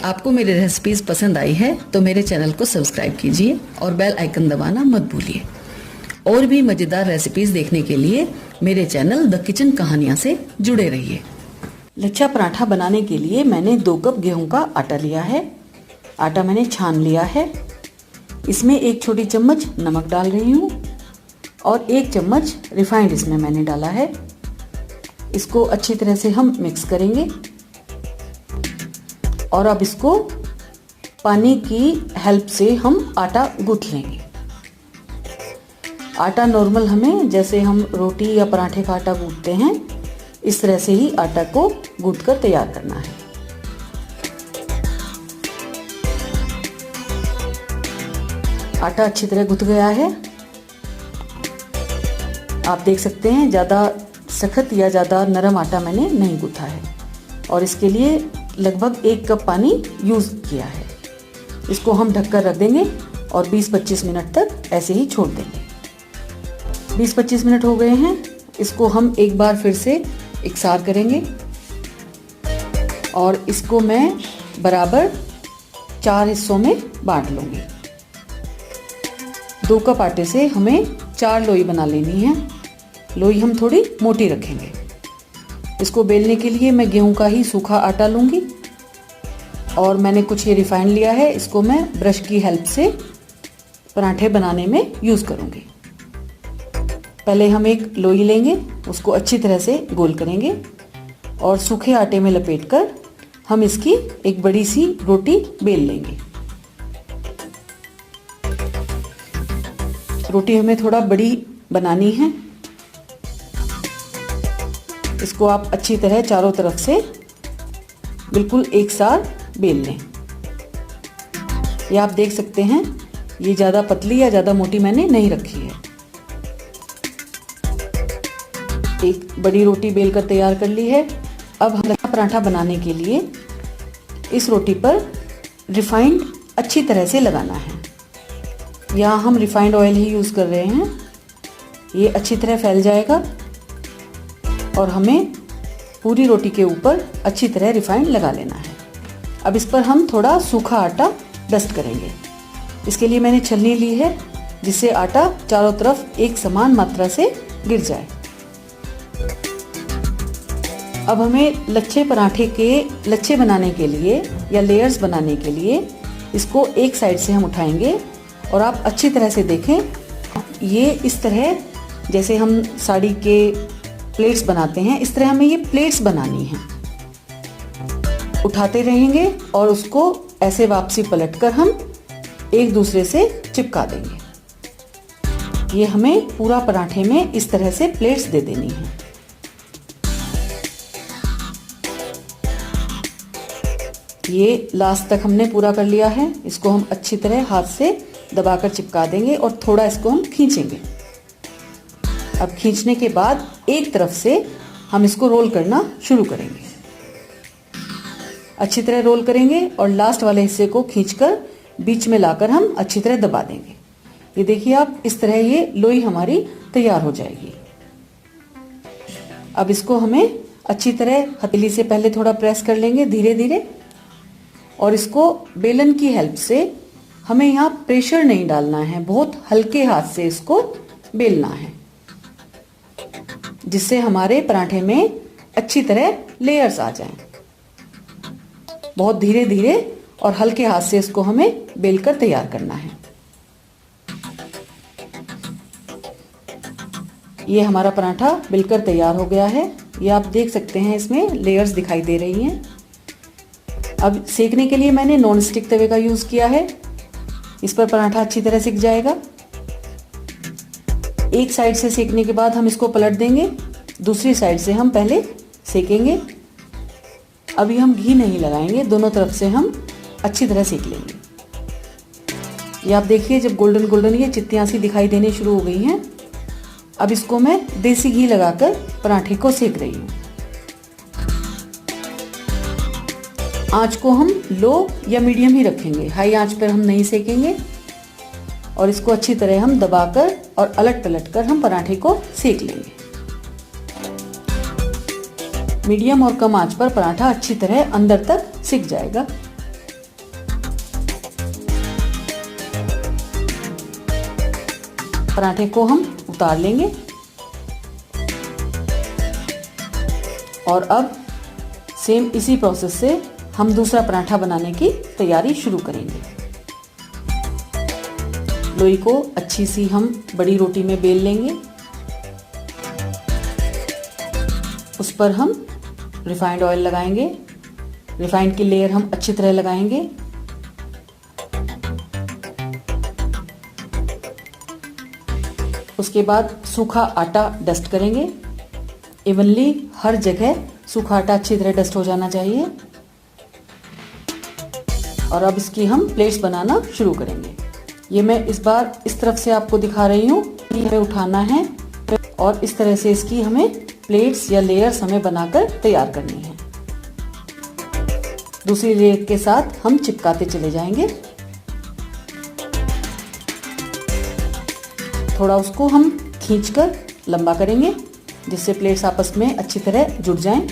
आपको मेरी रेसिपीज पसंद आई है तो मेरे चैनल को सब्सक्राइब कीजिए और बेल आइकन दबाना मत भूलिए। और भी मजेदार रेसिपीज देखने के लिए मेरे चैनल द किचन कहानियां से जुड़े रहिए। लच्छा पराठा बनाने के लिए मैंने 2 कप गेहूं का आटा लिया है। आटा मैंने छान लिया है। इसमें 1 छोटी चम्मच नमक डाल रही हूँ और 1 चम्मच रिफाइंड इसमें मैंने डाला है। इसको अच्छी तरह से हम मिक्स करेंगे और अब इसको पानी की हेल्प से हम आटा गूंथ लेंगे। आटा नॉर्मल हमें जैसे हम रोटी या पराठे का आटा गूंथते हैं इस तरह से ही आटा को गूंथ कर तैयार करना है। आटा अच्छी तरह गूंथ गया है। आप देख सकते हैं ज़्यादा सख्त या ज़्यादा नरम आटा मैंने नहीं गूंथा है और इसके लिए लगभग 1 कप पानी यूज़ किया है। इसको हम ढककर रख देंगे और 20-25 मिनट तक ऐसे ही छोड़ देंगे। 20-25 मिनट हो गए हैं। इसको हम एक बार फिर से इकसार करेंगे और इसको मैं बराबर 4 हिस्सों में बांट लूँगी। 2 कप आटे से हमें 4 लोई बना लेनी है। लोई हम थोड़ी मोटी रखेंगे। इसको बेलने के लिए मैं गेहूं का ही सूखा आटा लूँगी और मैंने कुछ ये रिफाइंड लिया है। इसको मैं ब्रश की हेल्प से पराठे बनाने में यूज़ करूँगी। पहले हम एक लोई लेंगे, उसको अच्छी तरह से गोल करेंगे और सूखे आटे में लपेटकर हम इसकी एक बड़ी सी रोटी बेल लेंगे। रोटी हमें थोड़ा बड़ी बनानी है। इसको आप अच्छी तरह चारों तरफ से बिल्कुल एक साथ बेल लें। ये आप देख सकते हैं ये ज़्यादा पतली या ज़्यादा मोटी मैंने नहीं रखी है। एक बड़ी रोटी बेल कर तैयार कर ली है। अब हम पराठा बनाने के लिए इस रोटी पर रिफाइंड अच्छी तरह से लगाना है। यहाँ हम रिफाइंड ऑयल ही यूज़ कर रहे हैं। ये अच्छी तरह फैल जाएगा और हमें पूरी रोटी के ऊपर अच्छी तरह रिफाइंड लगा लेना है। अब इस पर हम थोड़ा सूखा आटा डस्ट करेंगे। इसके लिए मैंने छलनी ली है जिससे आटा चारों तरफ एक समान मात्रा से गिर जाए। अब हमें लच्छे बनाने के लिए या लेयर्स बनाने के लिए इसको एक साइड से हम उठाएंगे और आप अच्छी तरह से देखें। ये इस तरह जैसे हम साड़ी के प्लेट्स बनाते हैं इस तरह हमें ये प्लेट्स बनानी है। उठाते रहेंगे और उसको ऐसे वापसी पलटकर हम एक दूसरे से चिपका देंगे। ये हमें पूरा पराठे में इस तरह से प्लेट्स दे देनी है। ये लास्ट तक हमने पूरा कर लिया है। इसको हम अच्छी तरह हाथ से दबाकर चिपका देंगे और थोड़ा इसको हम खींचेंगे। अब खींचने के बाद एक तरफ से हम इसको रोल करना शुरू करेंगे। अच्छी तरह रोल करेंगे और लास्ट वाले हिस्से को खींचकर बीच में लाकर हम अच्छी तरह दबा देंगे। ये देखिए आप इस तरह ये लोई हमारी तैयार हो जाएगी। अब इसको हमें अच्छी तरह हथेली से पहले थोड़ा प्रेस कर लेंगे धीरे धीरे और इसको बेलन की हेल्प से हमें यहाँ प्रेशर नहीं डालना है, बहुत हल्के हाथ से इसको बेलना है जिससे हमारे पराठे में अच्छी तरह लेयर्स आ जाएं। बहुत धीरे धीरे और हल्के हाथ से इसको हमें बेलकर तैयार करना है। ये हमारा पराठा बिलकर तैयार हो गया है। ये आप देख सकते हैं इसमें लेयर्स दिखाई दे रही हैं। अब सेकने के लिए मैंने नॉन स्टिक तवे का यूज़ किया है। इस पर पराठा अच्छी तरह सिक जाएगा। एक साइड से सेकने के बाद हम इसको पलट देंगे, दूसरी साइड से हम पहले सेकेंगे। अभी हम घी नहीं लगाएंगे, दोनों तरफ से हम अच्छी तरह सेक लेंगे। ये आप देखिए जब गोल्डन गोल्डन ये चित्तियाँ सी दिखाई देने शुरू हो गई हैं। अब इसको मैं देसी घी लगाकर पराठे को सेक रही हूँ। आंच को हम लो या मीडियम ही रखेंगे, हाई आंच पर हम नहीं सेकेंगे। और इसको अच्छी तरह हम दबाकर और अलट पलट कर हम पराठे को सेक लेंगे। मीडियम और कम आंच पर पराठा अच्छी तरह अंदर तक सिक जाएगा। पराठे को हम उतार लेंगे और अब सेम इसी प्रोसेस से हम दूसरा पराठा बनाने की तैयारी शुरू करेंगे। लोई को अच्छी सी हम बड़ी रोटी में बेल लेंगे। उस पर हम रिफाइंड ऑयल लगाएंगे। रिफाइंड की लेयर हम अच्छी तरह लगाएंगे। उसके बाद सूखा आटा डस्ट करेंगे। इवनली हर जगह सूखा आटा अच्छी तरह डस्ट हो जाना चाहिए। और अब इसकी हम प्लेट्स बनाना शुरू करेंगे। ये मैं इस बार इस तरफ से आपको दिखा रही हूँ कि हमें उठाना है और इस तरह से इसकी हमें प्लेट्स या लेयर्स हमें बनाकर तैयार करनी है। दूसरी लेयर के साथ हम चिपकाते चले जाएंगे। थोड़ा उसको हम खींचकर लंबा करेंगे जिससे प्लेट्स आपस में अच्छी तरह जुड़ जाएं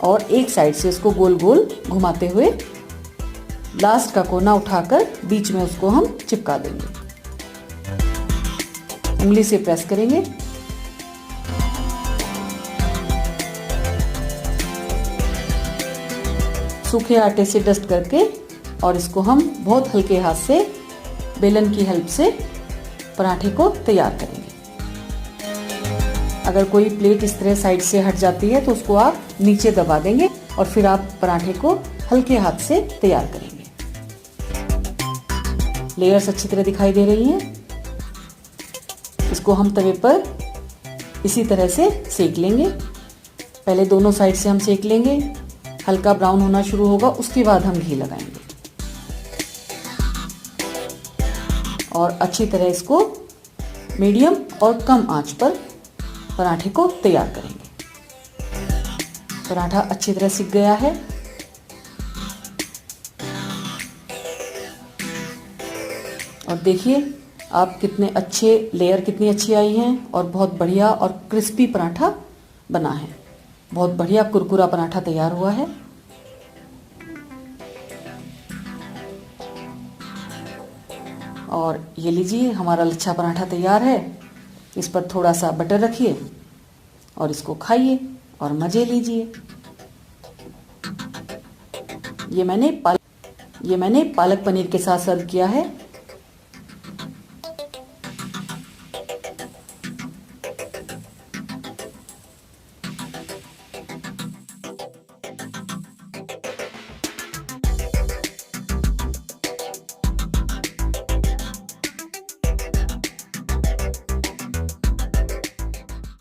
और एक साइड से उसको गोल गोल घुमाते हुए लास्ट का कोना उठाकर बीच में उसको हम चिपका देंगे। उंगली से प्रेस करेंगे। सूखे आटे से डस्ट करके और इसको हम बहुत हल्के हाथ से बेलन की हेल्प से पराठे को तैयार करेंगे। अगर कोई प्लेट इस तरह साइड से हट जाती है तो उसको आप नीचे दबा देंगे और फिर आप पराठे को हल्के हाथ से तैयार करेंगे। लेयर्स अच्छी तरह दिखाई दे रही हैं। इसको हम तवे पर इसी तरह से सेक लेंगे। पहले दोनों साइड से हम सेक लेंगे। हल्का ब्राउन होना शुरू होगा, उसके बाद हम घी लगाएंगे और अच्छी तरह इसको मीडियम और कम आंच पर पराठे को तैयार करेंगे। पराठा अच्छी तरह सिक गया है। और देखिए आप कितने अच्छे लेयर कितनी अच्छी आई हैं और बहुत बढ़िया और क्रिस्पी पराठा बना है। बहुत बढ़िया कुरकुरा पराठा तैयार हुआ है। और ये लीजिए हमारा लच्छा पराठा तैयार है। इस पर थोड़ा सा बटर रखिए और इसको खाइए और मज़े लीजिए। ये मैंने पालक पनीर के साथ सर्व किया है।